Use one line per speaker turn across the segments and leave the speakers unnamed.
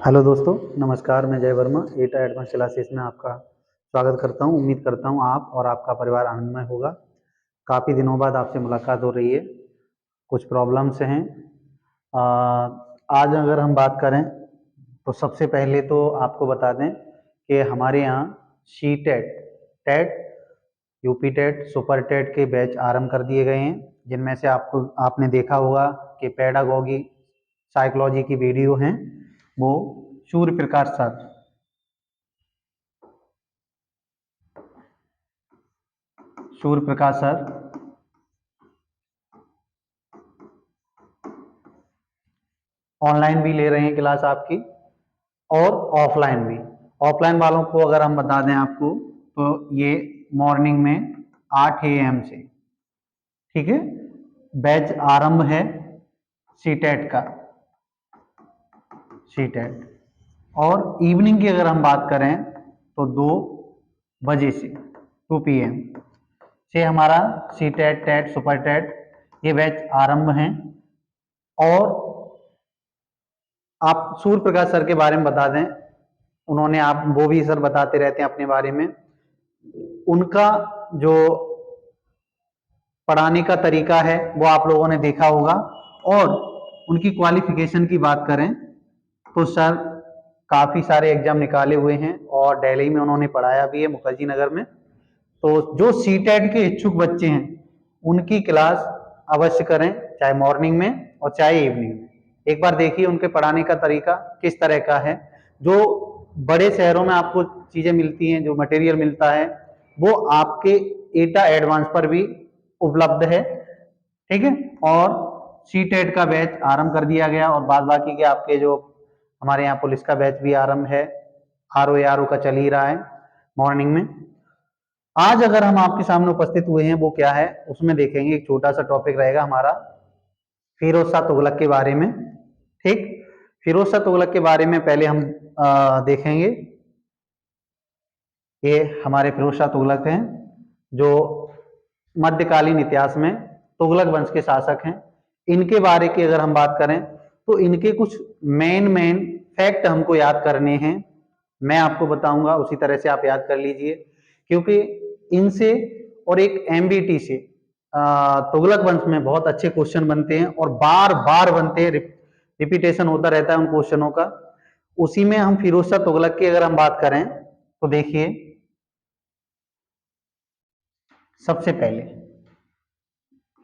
Hello दोस्तों, नमस्कार। मैं जय वर्मा एटा एडवांस क्लासेस में आपका स्वागत करता हूं। उम्मीद करता हूं आप और आपका परिवार आनंदमय होगा। काफ़ी दिनों बाद आपसे मुलाकात हो रही है। कुछ प्रॉब्लम्स हैं। आ, आज अगर हम बात करें तो सबसे पहले तो आपको बता दें कि हमारे यहाँ CTET, TET, UP TET, super TET के बैच आरंभ कर दिए गए हैं, जिनमें से आपने देखा होगा कि पेडागॉजी साइकोलॉजी की वीडियो हैं, वो Surya Prakash sir Surya Prakash sir online भी ले रहे हैं क्लास आपकी, और ऑफलाइन भी। ऑफलाइन वालों को अगर हम बता दें आपको, तो ये मॉर्निंग में 8 AM से, ठीक है, बैच आरंभ है सीटेट का, सीटेट। और इवनिंग की अगर हम बात करें तो 2 बजे से 2 PM से हमारा सीटेट, टेट, सुपर टेट ये बैच आरंभ हैं। और आप सूर्य प्रकाश सर के बारे में बता दें, उन्होंने, आप वो भी सर बताते रहते हैं अपने बारे में। उनका जो पढ़ाने का तरीका है वो आप लोगों ने देखा होगा। और उनकी क्वालिफिकेशन की बात करें तो सर काफ़ी सारे एग्जाम निकाले हुए हैं और दिल्ली में उन्होंने पढ़ाया भी है, मुखर्जी नगर में। तो जो सीटेट के इच्छुक बच्चे हैं उनकी क्लास अवश्य करें, चाहे मॉर्निंग में और चाहे इवनिंग में। एक बार देखिए उनके पढ़ाने का तरीका किस तरह का है। जो बड़े शहरों में आपको चीज़ें मिलती हैं, जो मटेरियल मिलता है, वो आपके एटा एडवांस पर भी उपलब्ध है, ठीक है। और सीटेट का बैच आरंभ कर दिया गया, और बाद बाकी के आपके जो हमारे यहाँ पुलिस का बैच भी आरंभ है, RO का चल ही रहा है मॉर्निंग में। आज अगर हम आपके सामने उपस्थित हुए हैं वो क्या है, उसमें देखेंगे। एक छोटा सा टॉपिक रहेगा हमारा फिरोज शाह तुगलक के बारे में, ठीक। फिरोज शाह तुगलक के बारे में पहले हम देखेंगे। ये हमारे फिरोज शाह तुगलक हैं, जो मध्यकालीन इतिहास में तुगलक वंश के शासक हैं। इनके बारे की अगर हम बात करें तो इनके कुछ मेन फैक्ट हमको याद करने हैं। मैं आपको बताऊंगा, उसी तरह से आप याद कर लीजिए, क्योंकि इनसे और एक MBT से तुगलक वंश में बहुत अच्छे क्वेश्चन बनते हैं और बार बार बनते हैं, रिपीटेशन होता रहता है उन क्वेश्चनों का। उसी में हम फिरोज शाह तुगलक की अगर हम बात करें तो देखिए, सबसे पहले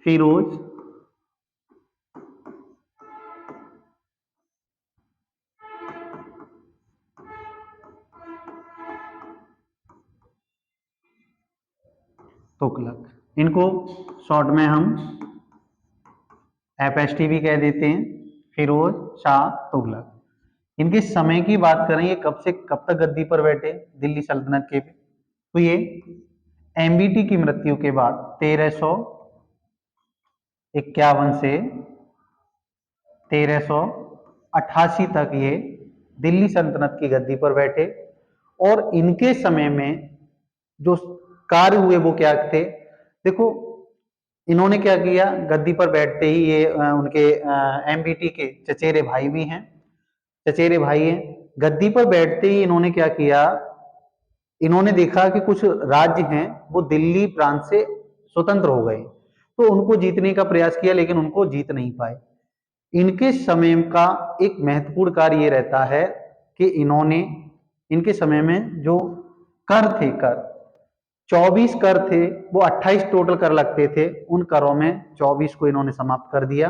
फिरोज तुगलक, इनको शॉर्ट में हम FST भी कह देते हैं, फिरोज शाह तुगलक। इनके समय की बात करें, ये कब से कब तक गद्दी पर बैठे दिल्ली सल्तनत के, तो ये MBT की मृत्यु के बाद 1351 से 1388 तक ये दिल्ली सल्तनत की गद्दी पर बैठे। और इनके समय में जो कार्य हुए वो क्या थे, देखो, इन्होंने क्या किया, गद्दी पर बैठते ही ये उनके MBT के चचेरे भाई भी हैं, चचेरे भाई हैं। गद्दी पर बैठते ही इन्होंने क्या किया, इन्होंने देखा कि कुछ राज्य हैं वो दिल्ली प्रांत से स्वतंत्र हो गए, तो उनको जीतने का प्रयास किया, लेकिन उनको जीत नहीं पाए। इनके समय का एक महत्वपूर्ण कार्य ये रहता है कि इन्होंने, इनके समय में जो कर थे, कर 24 कर थे, वो 28 टोटल कर लगते थे, उन करों में 24 को इन्होंने समाप्त कर दिया।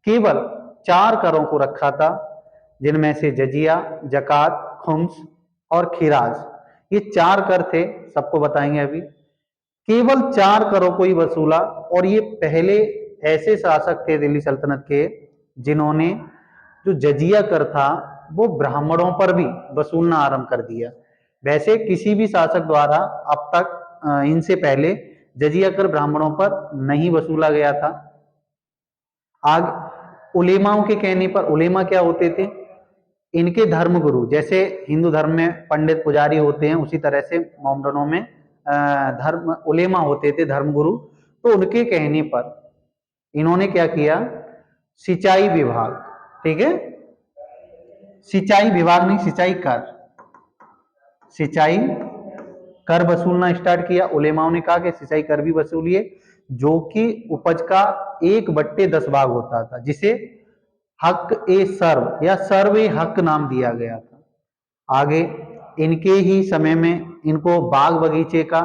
केवल 4 करों को रखा था, जिनमें से जजिया, जकात, खुम्स और खिराज, ये 4 कर थे, सबको बताएंगे अभी। केवल 4 करों को ही वसूला, और ये पहले ऐसे शासक थे दिल्ली सल्तनत के जिन्होंने जो जजिया कर था वो ब्राह्मणों पर भी वसूलना आरंभ कर दिया। वैसे किसी भी शासक द्वारा अब तक इनसे पहले जजिया कर ब्राह्मणों पर नहीं वसूला गया था। आग उलेमाओं के कहने पर, उलेमा क्या होते थे, इनके धर्मगुरु, जैसे हिंदू धर्म में पंडित पुजारी होते हैं, उसी तरह से मोमडनों में धर्म उलेमा होते थे, धर्मगुरु। तो उनके कहने पर इन्होंने क्या किया, सिंचाई विभाग, ठीक है, सिंचाई विभाग नहीं, सिंचाई कर, सिंचाई कर वसूलना स्टार्ट किया। उलेमाओं ने कहा कि सिंचाई कर भी वसूलिए, जो कि उपज का 1/10 भाग होता था, जिसे हक ए सर्व या सर्व ए हक नाम दिया गया था। आगे इनके ही समय में इनको बाग बगीचे का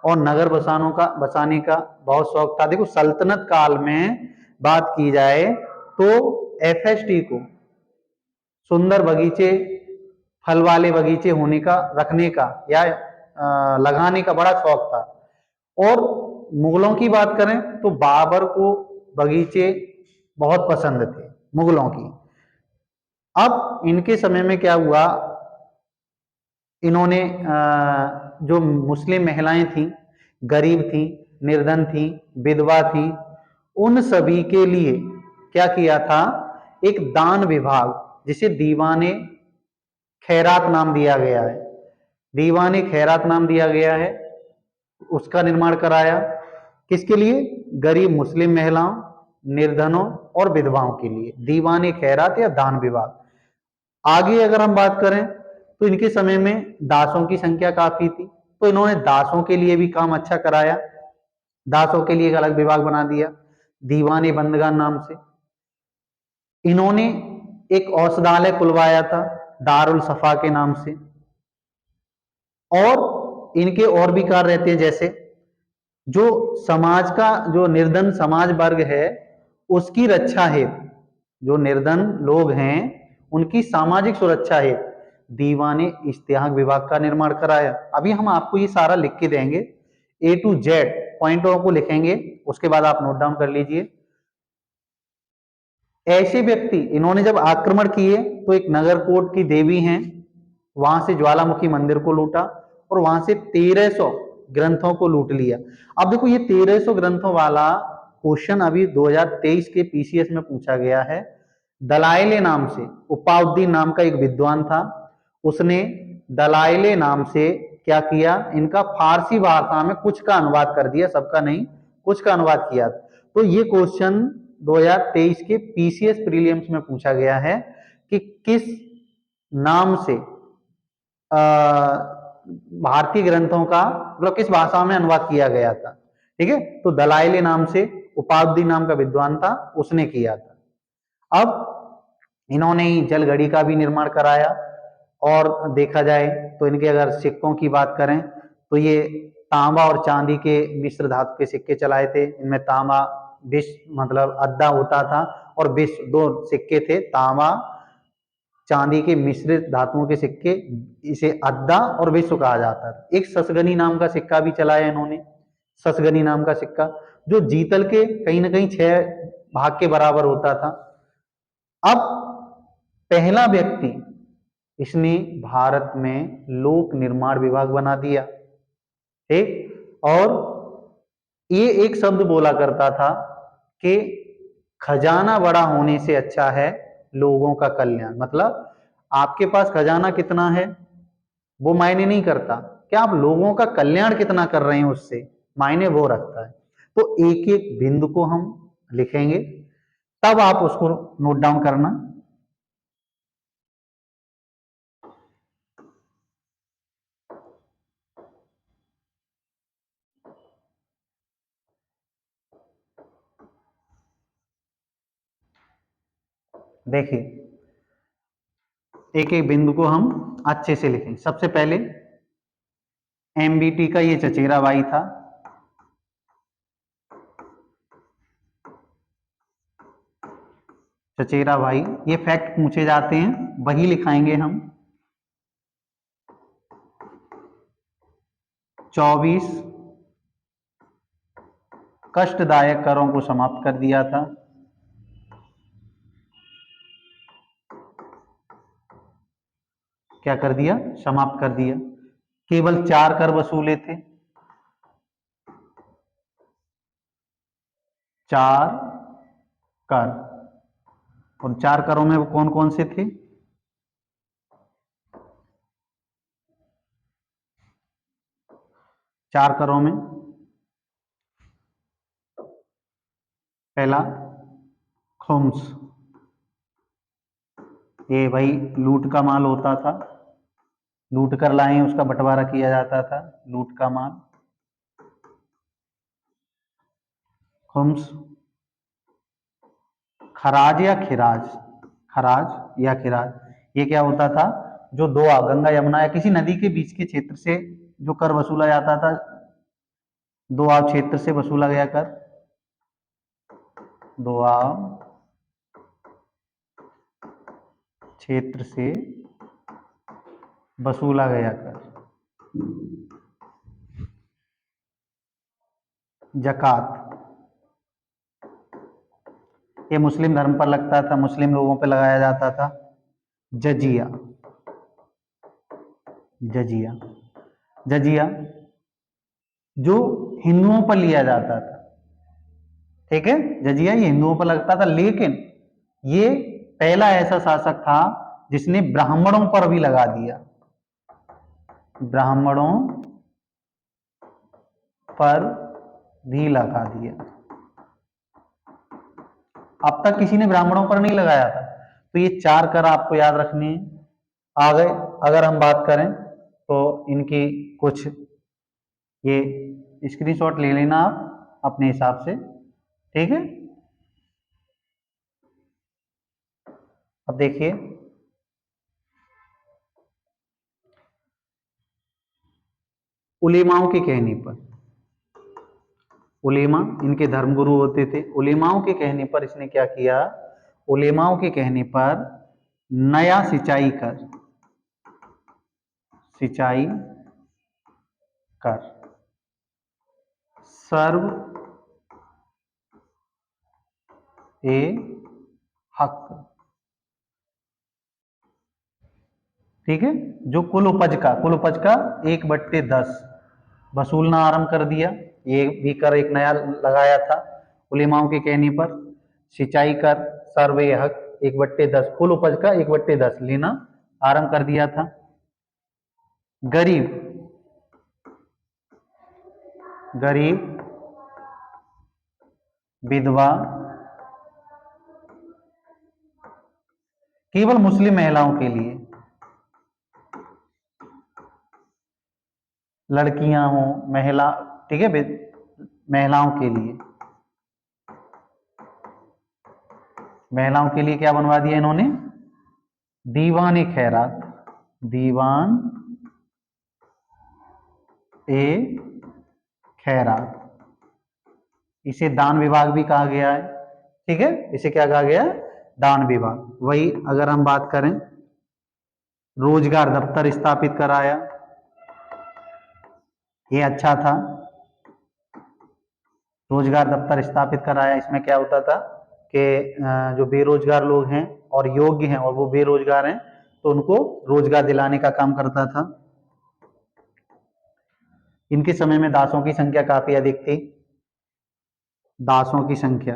और नगर बसाने का बहुत शौक था। देखो सल्तनत काल में बात की जाए तो एफएसटी को सुंदर बगीचे, फल वाले बगीचे होने का, रखने का या लगाने का बड़ा शौक था। और मुगलों की बात करें तो बाबर को बगीचे बहुत पसंद थे मुगलों की। अब इनके समय में क्या हुआ, इन्होंने जो मुस्लिम महिलाएं थी, गरीब थी, निर्धन थी, विधवा थी, उन सभी के लिए क्या किया था, एक दान विभाग जिसे दीवाने खैरात नाम दिया गया है, दीवाने खैरात नाम दिया गया है, उसका निर्माण कराया। किसके लिए? गरीब मुस्लिम महिलाओं, निर्धनों और विधवाओं के लिए दीवाने खैरात या दान विभाग। आगे अगर हम बात करें तो इनके समय में दासों की संख्या काफी थी, तो इन्होंने दासों के लिए भी काम अच्छा कराया। दासों के लिए एक अलग विभाग बना दिया दीवाने बंदगान नाम से। इन्होंने एक औषधालय खुलवाया था दारुल सफा के नाम से। और इनके और भी कार्य रहते हैं, जैसे जो समाज का, जो निर्धन समाज वर्ग है उसकी रक्षा हेतु, जो निर्धन लोग हैं उनकी सामाजिक सुरक्षा हेतु दीवाने इश्तिहाक विभाग का निर्माण कराया। अभी हम आपको ये सारा लिख के देंगे, A to Z पॉइंटों को लिखेंगे, उसके बाद आप नोट डाउन कर लीजिए। ऐसे व्यक्ति इन्होंने जब आक्रमण किए तो एक नगरकोट की देवी हैं, वहां से ज्वालामुखी मंदिर को लूटा और वहां से 1300 ग्रंथों को लूट लिया। अब देखो ये 1300 ग्रंथों वाला क्वेश्चन अभी 2023 के पीसीएस में पूछा गया है। दलाइले नाम से, उपाउद्दीन नाम का एक विद्वान था, उसने दलाइले नाम से क्या किया, इनका फारसी भाषा में कुछ का अनुवाद कर दिया, सबका नहीं कुछ का अनुवाद किया। तो ये क्वेश्चन 2023 के पीसीएस प्रीलिम्स में पूछा गया है कि किस नाम से भारतीय ग्रंथों का मतलब किस भाषा में अनुवाद किया गया था। ठीक है, तो दलाइले नाम से उपाउद्दीन नाम का विद्वान था, उसने किया था। अब इन्होंने ही जलघड़ी का भी निर्माण कराया। और देखा जाए तो इनके अगर सिक्कों की बात करें तो ये तांबा और चांदी के मिश्र धातु के सिक्के चलाए थे। इनमें तांबा विश्व मतलब अद्दा होता था और विश्व, दो सिक्के थे, तांबा चांदी के मिश्रित धातुओं के सिक्के, इसे अद्दा और विश्व कहा जाता है। एक ससगनी नाम का सिक्का भी चलाया इन्होंने, ससगनी नाम का सिक्का, जो जीतल के कहीं ना कहीं 6 भाग के बराबर होता था। अब पहला व्यक्ति, इसने भारत में लोक निर्माण विभाग बना दिया। ठीक, और ये एक शब्द बोला करता था कि खजाना बड़ा होने से अच्छा है लोगों का कल्याण। मतलब आपके पास खजाना कितना है वो मायने नहीं करता, क्या आप लोगों का कल्याण कितना कर रहे हैं उससे मायने वो रखता है। तो एक एक बिंदु को हम लिखेंगे, तब आप उसको नोट डाउन करना। देखिए एक एक बिंदु को हम अच्छे से लिखें। सबसे पहले एमबीटी का ये चचेरा भाई था, चचेरा भाई, ये फैक्ट पूछे जाते हैं वही लिखाएंगे हम। 24 कष्टदायक करों को समाप्त कर दिया था। क्या कर दिया? समाप्त कर दिया। केवल 4 कर वसूले थे, 4 कर। और 4 करों में वो कौन कौन से थे? 4 करों में पहला खुम्स, ये भाई लूट का माल होता था, लूट कर लाए उसका बंटवारा किया जाता था, लूट का माल। खुम्स, खराज या खिराज, खराज या खिराज, ये क्या होता था, जो दोआ गंगा यमुना या किसी नदी के बीच के क्षेत्र से जो कर वसूला जाता था, दोआब क्षेत्र से वसूला गया कर, दोआब क्षेत्र से वसूला गया कर। जकात, ये मुस्लिम धर्म पर लगता था, मुस्लिम लोगों पर लगाया जाता था। जजिया, जजिया, जजिया जो हिंदुओं पर लिया जाता था, ठीक है, जजिया ये हिंदुओं पर लगता था, लेकिन ये पहला ऐसा शासक था जिसने ब्राह्मणों पर भी लगा दिया, ब्राह्मणों पर भी लगा दिया। अब तक किसी ने ब्राह्मणों पर नहीं लगाया था, तो ये 4 कर आपको याद रखने हैं। आगे अगर हम बात करें तो इनकी कुछ ये स्क्रीनशॉट ले लेना आप अपने हिसाब से, ठीक है। अब देखिए, उलेमाओं के कहने पर, उलेमा इनके धर्मगुरु होते थे, उलेमाओं के कहने पर इसने क्या किया, उलेमाओं के कहने पर नया सिंचाई कर, सिंचाई कर सर्व ए हक, ठीक है, जो कुल उपज का 1/10 वसूलना आरंभ कर दिया। ये भी कर एक नया लगाया था उलेमाओं के कहने पर, सिंचाई कर सर्वे हक 1/10, कुल उपज का 1/10 लेना आरंभ कर दिया था। गरीब, गरीब विधवा केवल मुस्लिम महिलाओं के लिए, लड़कियां हो, महिला, ठीक है, महिलाओं के लिए, महिलाओं के लिए क्या बनवा दिया इन्होंने, दीवान ए खैरात, दीवान ए खैरात, इसे दान विभाग भी कहा गया है, ठीक है, इसे क्या कहा गया है, दान विभाग। वही अगर हम बात करें, रोजगार दफ्तर स्थापित कराया, ये अच्छा था, रोजगार दफ्तर स्थापित कराया। इसमें क्या होता था कि जो बेरोजगार लोग हैं और योग्य हैं और वो बेरोजगार हैं, तो उनको रोजगार दिलाने का काम करता था। इनके समय में दासों की संख्या काफी अधिक थी, दासों की संख्या,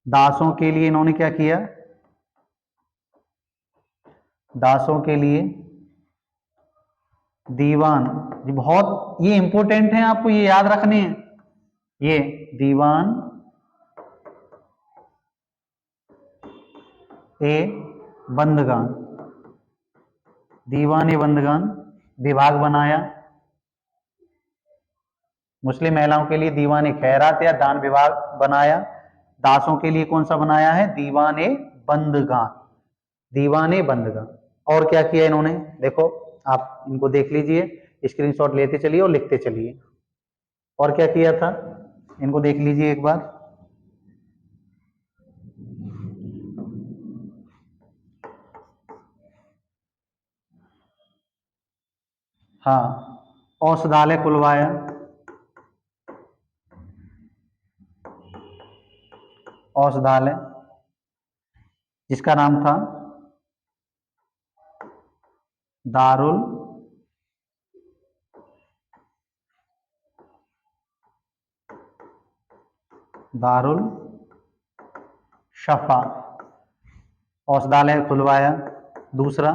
दासों के लिए इन्होंने क्या किया, दासों के लिए दीवान, ये बहुत ये इंपॉर्टेंट है, आपको ये याद रखने हैं, ये दीवान ए बंदगान, दीवान ए बंदगान विभाग बनाया। मुस्लिम महिलाओं के लिए दीवान ए खैरात या दान विभाग बनाया। दासों के लिए कौन सा बनाया है, दीवान ए बंदगान, दीवान ए बंदगान। और क्या किया इन्होंने, देखो आप इनको देख लीजिए, स्क्रीनशॉट लेते चलिए और लिखते चलिए। और क्या किया था, इनको देख लीजिए एक बार। हाँ, औषधालय खुलवाया, औषधालय जिसका नाम था दारुल दारुल शफा, औषधालय खुलवाया। दूसरा,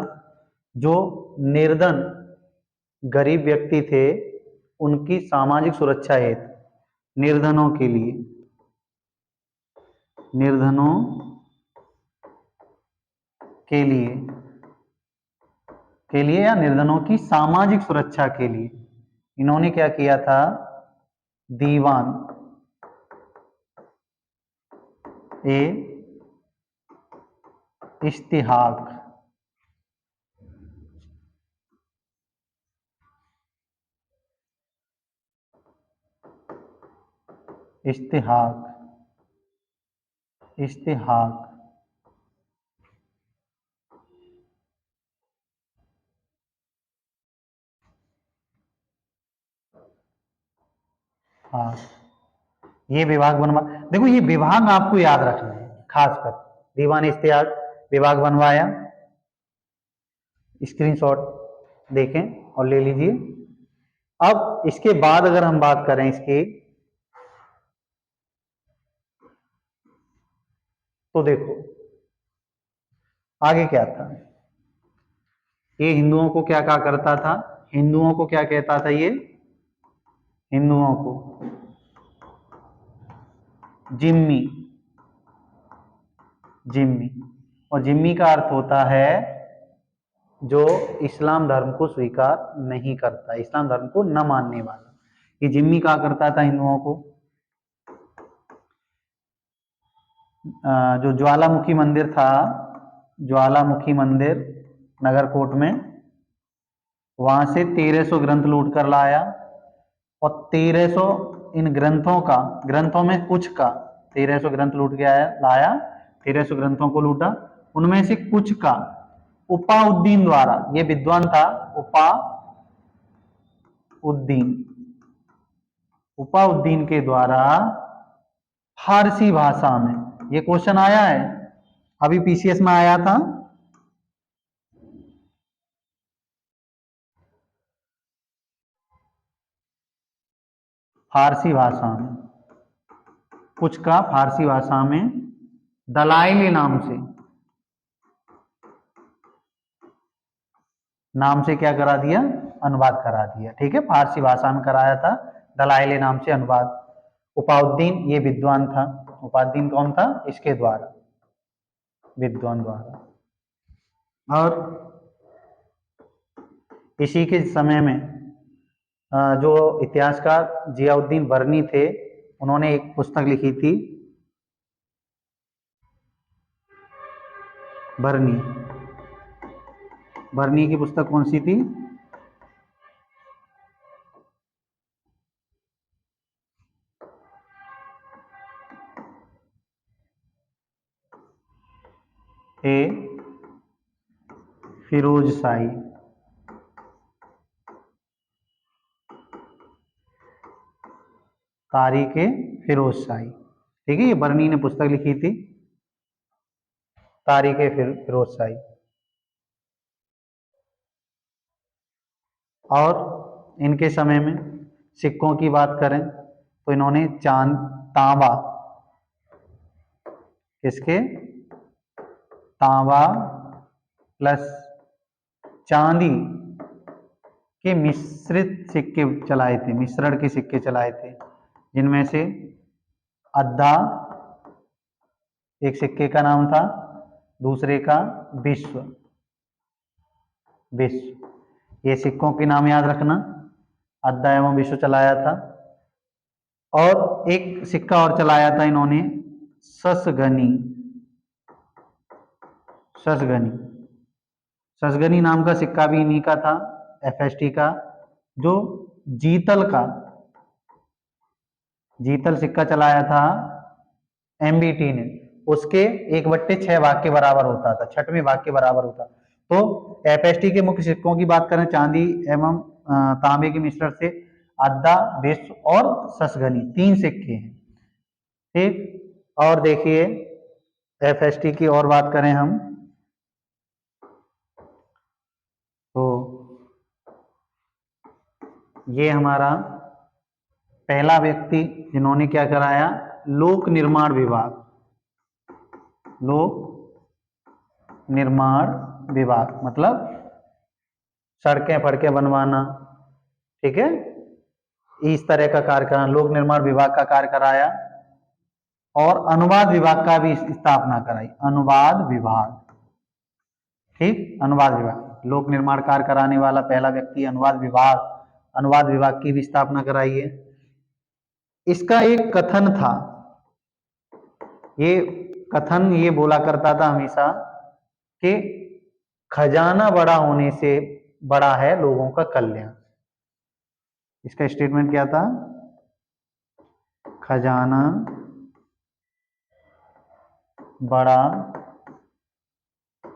जो निर्धन गरीब व्यक्ति थे उनकी सामाजिक सुरक्षा हेतु, निर्धनों के लिए, निर्धनों के लिए या निर्धनों की सामाजिक सुरक्षा के लिए इन्होंने क्या किया था, दीवान ए इस्तिहाक, इस्तिहाक इस्तिहाक हाँ, ये विभाग बनवा, देखो ये विभाग आपको याद रखना है खासकर, दीवान इस्तिहाक विभाग बनवाया, स्क्रीनशॉट देखें और ले लीजिए। अब इसके बाद अगर हम बात करें इसकी, तो देखो आगे क्या था, ये हिंदुओं को क्या कहा करता था, हिंदुओं को क्या कहता था ये, हिंदुओं को जिम्मी, जिम्मी, और जिम्मी का अर्थ होता है जो इस्लाम धर्म को स्वीकार नहीं करता, इस्लाम धर्म को न मानने वाला, ये जिम्मी कहा करता था हिंदुओं को। जो ज्वालामुखी मंदिर था, ज्वालामुखी मंदिर नगरकोट में, वहां से 1300 ग्रंथ लूट कर लाया, और 1300 इन ग्रंथों का, ग्रंथों में कुछ का 1300 ग्रंथ लूट के आया लाया, 1300 ग्रंथों को लूटा, उनमें से कुछ का उपाउद्दीन द्वारा, ये विद्वान था उपाउद्दीन, उपाउद्दीन के द्वारा फारसी भाषा में, ये क्वेश्चन आया है अभी पीसीएस में आया था, फारसी भाषा में, कुछ का फारसी भाषा में दलाइली नाम से क्या करा दिया, अनुवाद करा दिया, ठीक है, फारसी भाषा में कराया था, दलाइली नाम से अनुवाद। उपाउद्दीन ये विद्वान था, उपाउद्दीन कौन था, इसके द्वारा, विद्वान द्वारा। और इसी के समय में जो इतिहासकार जियाउद्दीन बर्नी थे, उन्होंने एक पुस्तक लिखी थी, बर्नी, बर्नी की पुस्तक कौन सी थी, ए फिरोजशाही, तारीख ए फिरोजशाही, ठीक है, ये बर्नी ने पुस्तक लिखी थी, तारीख ए फिरोजशाही। और इनके समय में सिक्कों की बात करें तो इन्होंने तांबा, किसके, तांबा प्लस चांदी के मिश्रित सिक्के चलाए थे, मिश्रण के सिक्के चलाए थे, जिनमें से अद्दा एक सिक्के का नाम था, दूसरे का विश्व, विश्व, ये सिक्कों के नाम याद रखना, अद्दा एवं विश्व चलाया था। और एक सिक्का और चलाया था इन्होंने, ससगनी, ससगनी, ससगनी नाम का सिक्का भी इन्हीं का था, एफएसटी का, जो जीतल का, जीतल सिक्का चलाया था एमबीटी ने, उसके 1/6 भाग के बराबर होता था, छठवें भाग के बराबर होता। तो एफएसटी के मुख्य सिक्कों की बात करें, चांदी एवं तांबे के मिश्रण से अद्दा, विश्व और ससगनी, 3 सिक्के हैं, ठीक। और देखिए एफएसटी की और बात करें हम, तो ये हमारा पहला व्यक्ति जिन्होंने क्या कराया, लोक निर्माण विभाग, लोक निर्माण विभाग मतलब सड़कें फड़कें बनवाना, ठीक है, इस तरह का कार्य कराना, लोक निर्माण विभाग का कार्य कराया। और अनुवाद विभाग का भी स्थापना कराई, अनुवाद विभाग, ठीक, अनुवाद विभाग, लोक निर्माण कार्य कराने वाला पहला व्यक्ति अनुवाद विभाग की भी स्थापना कराई है। इसका एक कथन था, ये कथन ये बोला करता था हमेशा कि खजाना बड़ा होने से बड़ा है लोगों का कल्याण। इसका स्टेटमेंट क्या था? खजाना बड़ा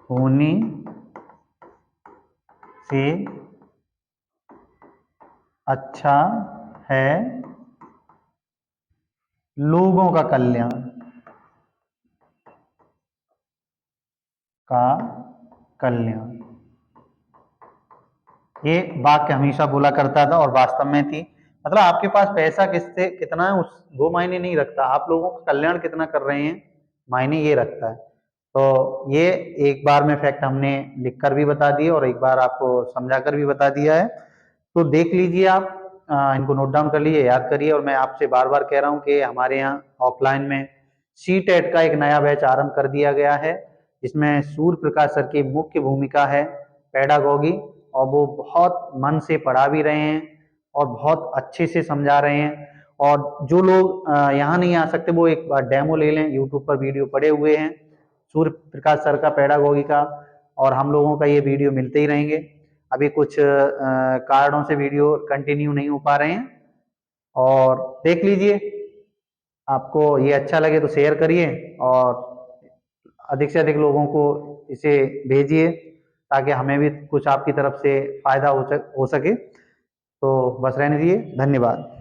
होने से अच्छा है लोगों का कल्याण। ये वाक्य हमेशा बोला करता था और वास्तव में थी। मतलब आपके पास पैसा किससे कितना है उस वो मायने नहीं रखता, आप लोगों का कल्याण कितना कर रहे हैं मायने ये रखता है। तो ये एक बार में फैक्ट हमने लिखकर भी बता दिए और एक बार आपको समझाकर भी बता दिया है। तो देख लीजिए आप, इनको नोट डाउन कर लीजिए, याद करिए। और मैं आपसे बार बार कह रहा हूँ कि हमारे यहाँ ऑफलाइन में CTET का एक नया बैच आरंभ कर दिया गया है, जिसमें सूर्य प्रकाश सर की मुख्य भूमिका है पेडागॉगी, और वो बहुत मन से पढ़ा भी रहे हैं और बहुत अच्छे से समझा रहे हैं। और जो लोग यहाँ नहीं आ सकते वो एक बार डेमो ले लें, यूट्यूब पर वीडियो पड़े हुए हैं सूर्य प्रकाश सर का पेडागॉगी का, और हम लोगों का ये वीडियो मिलते ही रहेंगे। अभी कुछ कारणों से वीडियो कंटिन्यू नहीं हो पा रहे हैं, और देख लीजिए। आपको ये अच्छा लगे तो शेयर करिए और अधिक से अधिक लोगों को इसे भेजिए, ताकि हमें भी कुछ आपकी तरफ से फायदा हो सके। तो बस रहने दीजिए, धन्यवाद।